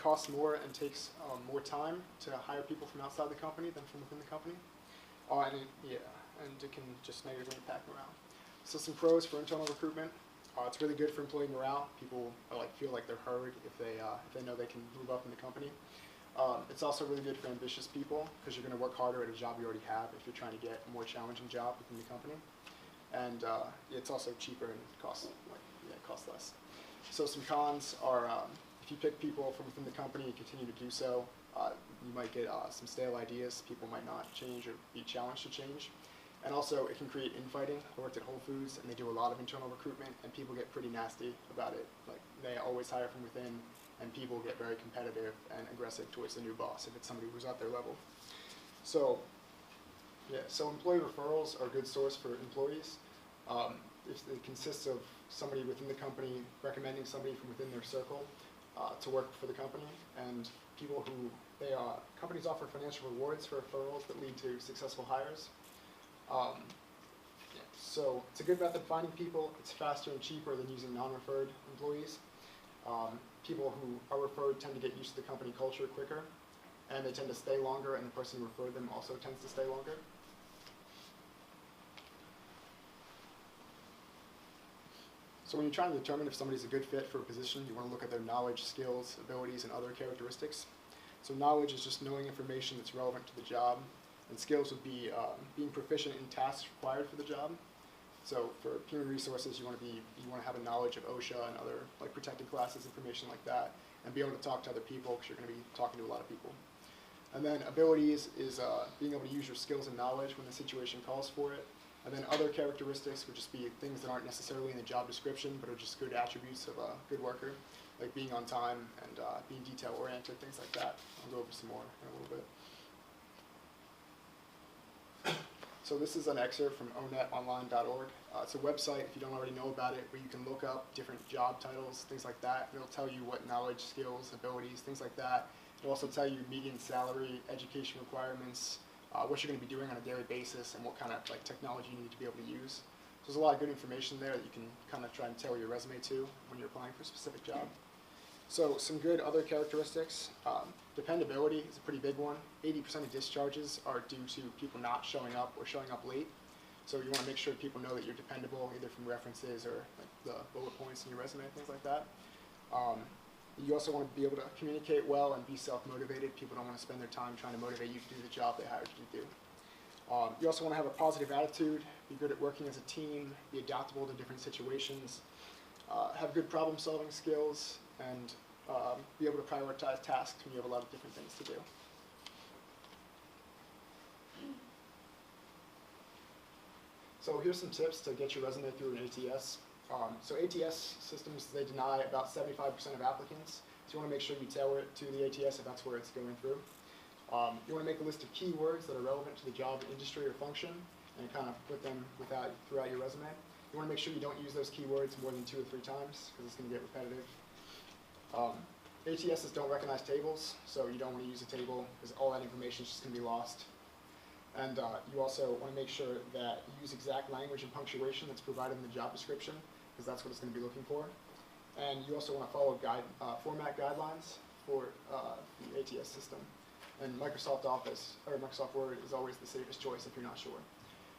costs more and takes more time to hire people from outside the company than from within the company. And it can just negatively impact morale. So some pros for internal recruitment. It's really good for employee morale. People feel like they're heard if they know they can move up in the company. It's also really good for ambitious people because you're going to work harder at a job you already have if you're trying to get a more challenging job within the company. And it's also cheaper and costs less. So some cons are if you pick people from within the company and continue to do so, you might get some stale ideas. People might not change or be challenged to change. And also, it can create infighting. I worked at Whole Foods, and they do a lot of internal recruitment, and people get pretty nasty about it. Like, they always hire from within, and people get very competitive and aggressive towards the new boss if it's somebody who's at their level. So, yeah, so employee referrals are a good source for employees. It consists of somebody within the company recommending somebody from within their circle to work for the company, and people who companies offer financial rewards for referrals that lead to successful hires. So it's a good method of finding people. It's faster and cheaper than using non-referred employees. People who are referred tend to get used to the company culture quicker, and they tend to stay longer, and the person who referred them also tends to stay longer. So when you're trying to determine if somebody's a good fit for a position, you want to look at their knowledge, skills, abilities, and other characteristics. So knowledge is just knowing information that's relevant to the job, and skills would be being proficient in tasks required for the job. So for human resources, you want to have a knowledge of OSHA and other protected classes, information like that, and be able to talk to other people because you're going to be talking to a lot of people. And then abilities is being able to use your skills and knowledge when the situation calls for it. And then other characteristics would just be things that aren't necessarily in the job description, but are just good attributes of a good worker, like being on time and being detail-oriented, things like that. I'll go over some more in a little bit. So this is an excerpt from onetonline.org. It's a website, if you don't already know about it, where you can look up different job titles, things like that. It'll tell you what knowledge, skills, abilities, things like that. It'll also tell you median salary, education requirements, what you're going to be doing on a daily basis, and what kind of technology you need to be able to use. So there's a lot of good information there that you can kind of try and tailor your resume to when you're applying for a specific job. So some good other characteristics. Dependability is a pretty big one. 80% of discharges are due to people not showing up or showing up late. So you want to make sure people know that you're dependable, either from references or the bullet points in your resume, things like that. You also want to be able to communicate well and be self-motivated. People don't want to spend their time trying to motivate you to do the job they hired you to do. You also want to have a positive attitude, be good at working as a team, be adaptable to different situations, have good problem-solving skills, and be able to prioritize tasks when you have a lot of different things to do. So here's some tips to get your resume through an ATS. So ATS systems, they deny about 75% of applicants. So you want to make sure you tailor it to the ATS if that's where it's going through. You want to make a list of keywords that are relevant to the job, industry, or function, and kind of put them throughout your resume. You want to make sure you don't use those keywords more than 2 or 3 times because it's going to get repetitive. ATSs don't recognize tables, so you don't want to use a table because all that information is just going to be lost. And you also want to make sure that you use exact language and punctuation that's provided in the job description because that's what it's going to be looking for. And you also want to follow format guidelines for the ATS system. And Microsoft Office, or Microsoft Word, is always the safest choice if you're not sure.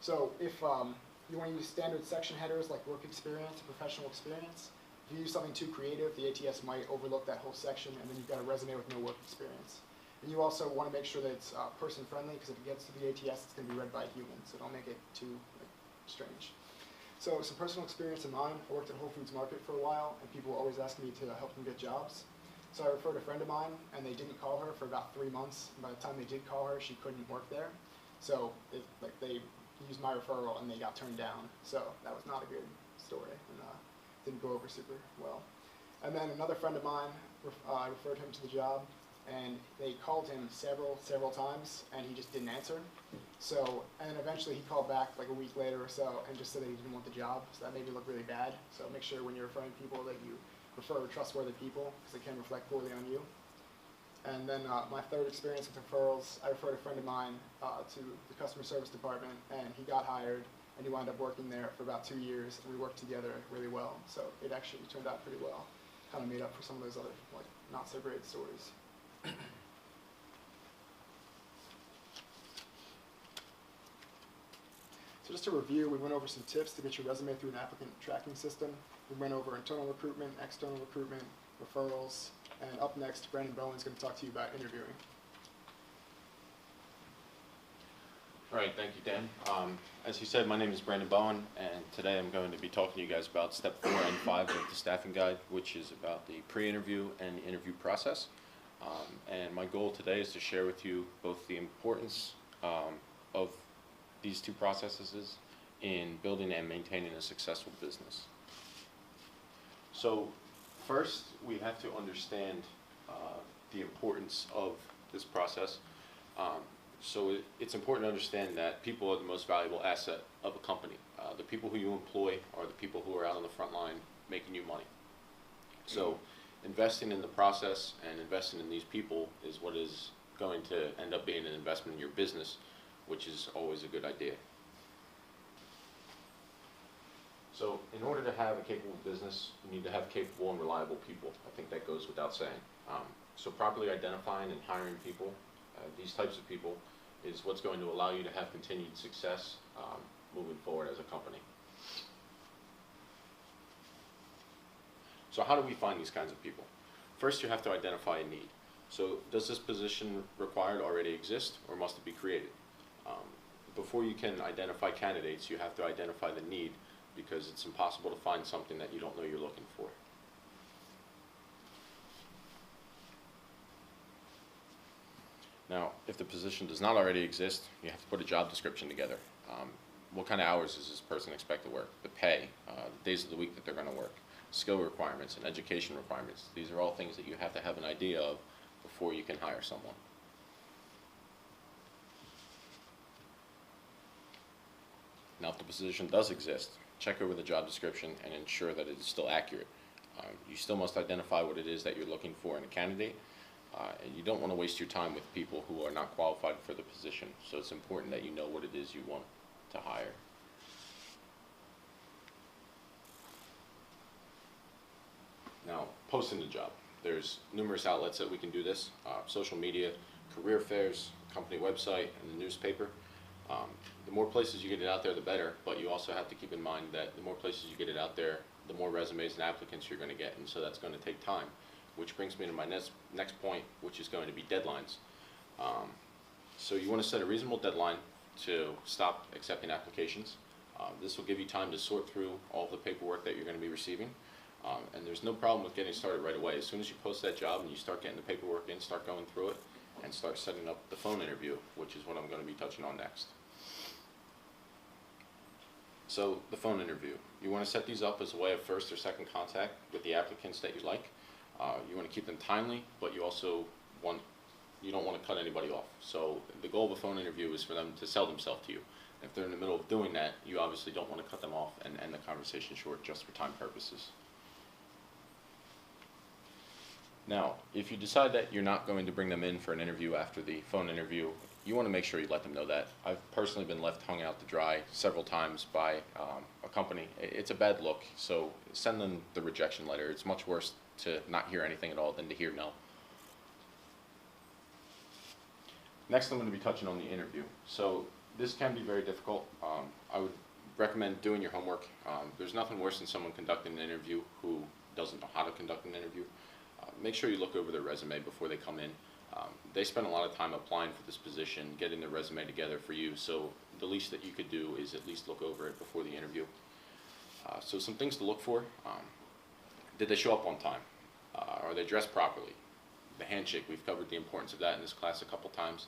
So if you want to use standard section headers like work experience or professional experience, if you use something too creative, the ATS might overlook that whole section, and then you've got a resume with no work experience. And you also want to make sure that it's person-friendly, because if it gets to the ATS, it's going to be read by a human, so don't make it too strange. So some personal experience in mine. I worked at Whole Foods Market for a while, and people were always asking me to help them get jobs. So I referred a friend of mine, and they didn't call her for about 3 months. And by the time they did call her, she couldn't work there. So they used my referral, and they got turned down. So that was not a good story, and didn't go over super well. And then another friend of mine, I referred him to the job, and they called him several times, and he just didn't answer. So, and eventually he called back like a week later or so and just said that he didn't want the job. So that made me look really bad. So make sure when you're referring people that you refer trustworthy people, because it can reflect poorly on you. And then my third experience with referrals, I referred a friend of mine to the customer service department, and he got hired, and he wound up working there for about 2 years, and we worked together really well. So it actually turned out pretty well. Kind of made up for some of those other not so great stories. So just to review, we went over some tips to get your resume through an applicant tracking system. We went over internal recruitment, external recruitment, referrals, and up next, Brandon Bowen's going to talk to you about interviewing. All right, thank you, Dan. As you said, my name is Brandon Bowen, and today I'm going to be talking to you guys about step 4 and 5 of the staffing guide, which is about the pre-interview and the interview process. And my goal today is to share with you both the importance of these two processes in building and maintaining a successful business. So first, we have to understand the importance of this process. So it's important to understand that people are the most valuable asset of a company. The people who you employ are the people who are out on the front line making you money. So investing in the process and investing in these people is what is going to end up being an investment in your business, which is always a good idea. So in order to have a capable business, you need to have capable and reliable people. I think that goes without saying. So properly identifying and hiring people, these types of people, is what's going to allow you to have continued success moving forward as a company. So how do we find these kinds of people? First, you have to identify a need. So does this position required already exist, or must it be created? Before you can identify candidates, you have to identify the need, because it's impossible to find something that you don't know you're looking for. Now, if the position does not already exist, you have to put a job description together. What kind of hours does this person expect to work? The pay, the days of the week that they're going to work, skill requirements, and education requirements. These are all things that you have to have an idea of before you can hire someone. Now, if the position does exist, check over the job description and ensure that it is still accurate. You still must identify what it is that you're looking for in a candidate, and you don't want to waste your time with people who are not qualified for the position, so it's important that you know what it is you want to hire. Now, posting the job. There's numerous outlets that we can do this: social media, career fairs, company website, and the newspaper. The more places you get it out there, the better, but you also have to keep in mind that the more places you get it out there, the more resumes and applicants you're going to get, and so that's going to take time. Which brings me to my next point, which is going to be deadlines. So you want to set a reasonable deadline to stop accepting applications. This will give you time to sort through all of the paperwork that you're going to be receiving. And there's no problem with getting started right away. As soon as you post that job and you start getting the paperwork in, start going through it, and start setting up the phone interview, which is what I'm going to be touching on next. So the phone interview. You want to set these up as a way of first or second contact with the applicants that you like. You want to keep them timely, but you also don't want to cut anybody off. So the goal of a phone interview is for them to sell themselves to you. If they're in the middle of doing that, you obviously don't want to cut them off and end the conversation short just for time purposes. Now, if you decide that you're not going to bring them in for an interview after the phone interview, you want to make sure you let them know that. I've personally been left hung out to dry several times by a company. It's a bad look, so send them the rejection letter. It's much worse to not hear anything at all than to hear no. Next, I'm going to be touching on the interview. So this can be very difficult. I would recommend doing your homework. There's nothing worse than someone conducting an interview who doesn't know how to conduct an interview. Make sure you look over their resume before they come in. They spend a lot of time applying for this position, getting their resume together for you, so the least that you could do is at least look over it before the interview. So some things to look for. Did they show up on time? Are they dressed properly? The handshake, we've covered the importance of that in this class a couple times.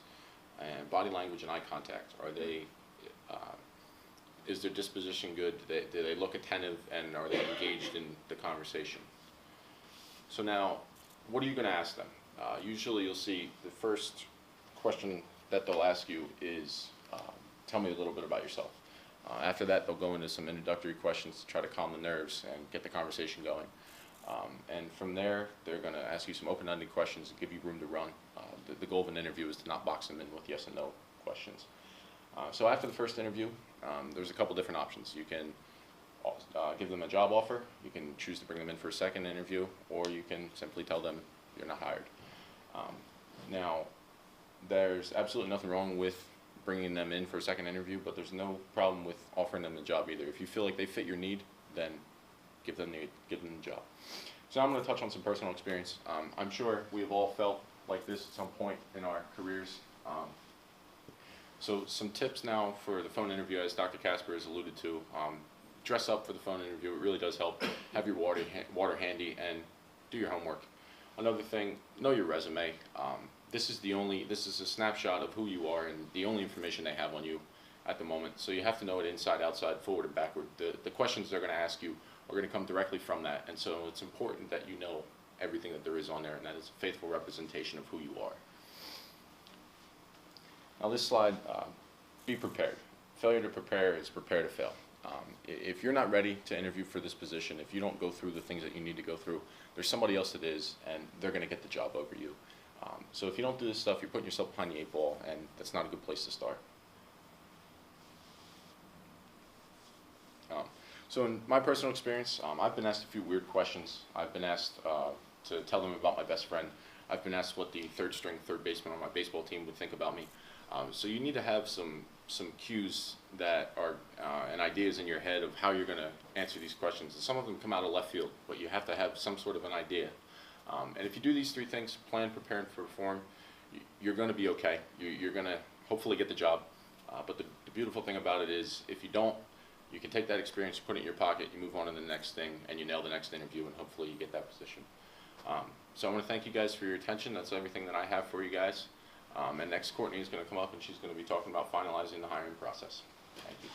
And body language and eye contact. Are they, is their disposition good? Do they look attentive, and are they engaged in the conversation? So now, what are you going to ask them? Usually you'll see the first question that they'll ask you is, tell me a little bit about yourself. After that, they'll go into some introductory questions to try to calm the nerves and get the conversation going. And from there, they're going to ask you some open-ended questions and give you room to run. The goal of an interview is to not box them in with yes and no questions. So after the first interview, there's a couple different options. You can give them a job offer, you can choose to bring them in for a second interview, or you can simply tell them you're not hired. Now, there's absolutely nothing wrong with bringing them in for a second interview, but there's no problem with offering them the job either. If you feel like they fit your need, then give them the job. So I'm going to touch on some personal experience. I'm sure we've all felt like this at some point in our careers. So some tips now for the phone interview, as Dr. Casper has alluded to. Dress up for the phone interview. It really does help. Have your water handy and do your homework. Another thing, know your resume. This is a snapshot of who you are and the only information they have on you at the moment. So you have to know it inside, outside, forward, and backward. The questions they're going to ask you are going to come directly from that. And so it's important that you know everything that there is on there, and that is a faithful representation of who you are. Now this slide, be prepared. Failure to prepare is prepare to fail. If you're not ready to interview for this position, if you don't go through the things that you need to go through, there's somebody else that is, and they're going to get the job over you. So if you don't do this stuff, you're putting yourself behind the 8 ball, and that's not a good place to start. So in my personal experience, I've been asked a few weird questions. I've been asked to tell them about my best friend. I've been asked what the third baseman on my baseball team would think about me. So you need to have some cues that are and ideas in your head of how you're going to answer these questions. And some of them come out of left field, but you have to have some sort of an idea. And if you do these 3 things, plan, prepare, and perform, you're going to be okay. You're going to hopefully get the job. But the beautiful thing about it is, if you don't, you can take that experience, put it in your pocket, you move on to the next thing, and you nail the next interview, and hopefully you get that position. So I want to thank you guys for your attention. That's everything that I have for you guys. And next, Courtney is going to come up, and she's going to be talking about finalizing the hiring process. Thank you.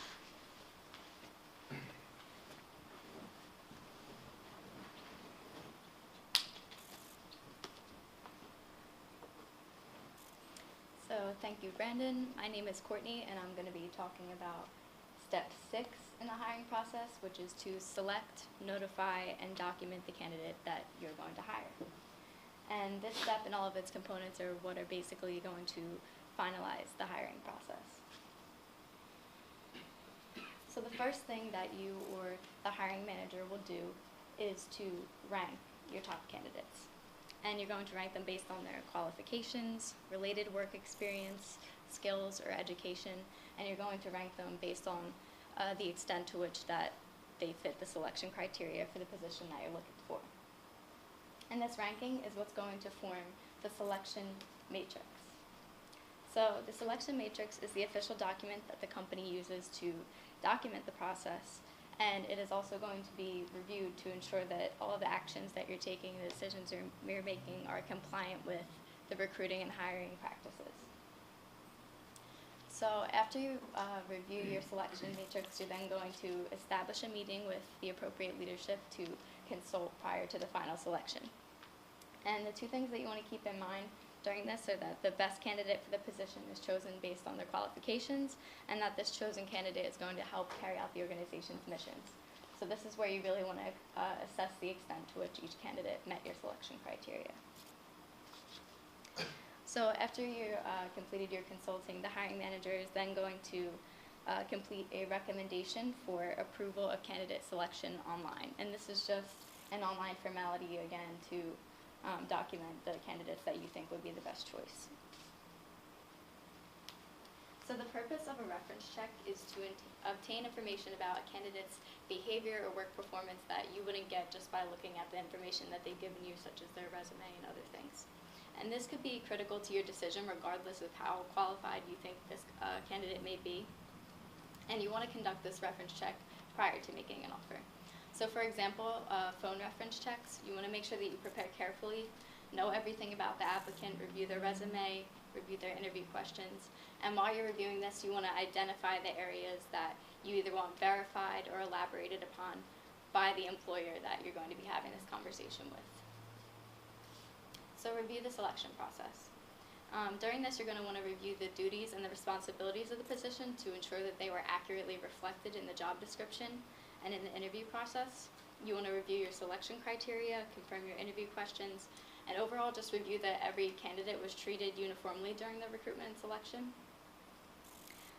So thank you, Brandon. My name is Courtney, and I'm going to be talking about step 6 in the hiring process, which is to select, notify, and document the candidate that you're going to hire. And this step and all of its components are what are basically going to finalize the hiring process. So the first thing that you or the hiring manager will do is to rank your top candidates. And you're going to rank them based on their qualifications, related work experience, skills, or education, and you're going to rank them based on the extent to which that they fit the selection criteria for the position that you're looking for. And this ranking is what's going to form the selection matrix. So the selection matrix is the official document that the company uses to document the process, and it is also going to be reviewed to ensure that all of the actions that you're taking, the decisions you're making, are compliant with the recruiting and hiring practices. So after you review your selection matrix, you're then going to establish a meeting with the appropriate leadership to consult prior to the final selection. And the 2 things that you want to keep in mind during this are that the best candidate for the position is chosen based on their qualifications, and that this chosen candidate is going to help carry out the organization's missions. So this is where you really want to assess the extent to which each candidate met your selection criteria. So after you completed your consulting, the hiring manager is then going to complete a recommendation for approval of candidate selection online. And this is just an online formality, again, to document the candidates that you think would be the best choice. So the purpose of a reference check is to obtain information about a candidate's behavior or work performance that you wouldn't get just by looking at the information that they've given you, such as their resume and other things. And this could be critical to your decision regardless of how qualified you think this candidate may be. And you want to conduct this reference check prior to making an offer. So for example, phone reference checks, you want to make sure that you prepare carefully, know everything about the applicant, review their resume, review their interview questions. And while you're reviewing this, you want to identify the areas that you either want verified or elaborated upon by the employer that you're going to be having this conversation with. So review the selection process. During this, you're going to want to review the duties and the responsibilities of the position to ensure that they were accurately reflected in the job description and in the interview process. You want to review your selection criteria, confirm your interview questions, and overall just review that every candidate was treated uniformly during the recruitment and selection.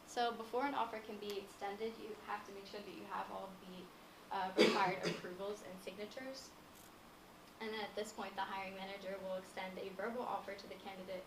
So before an offer can be extended, you have to make sure that you have all of the required approvals and signatures. And then at this point, the hiring manager will extend a verbal offer to the candidate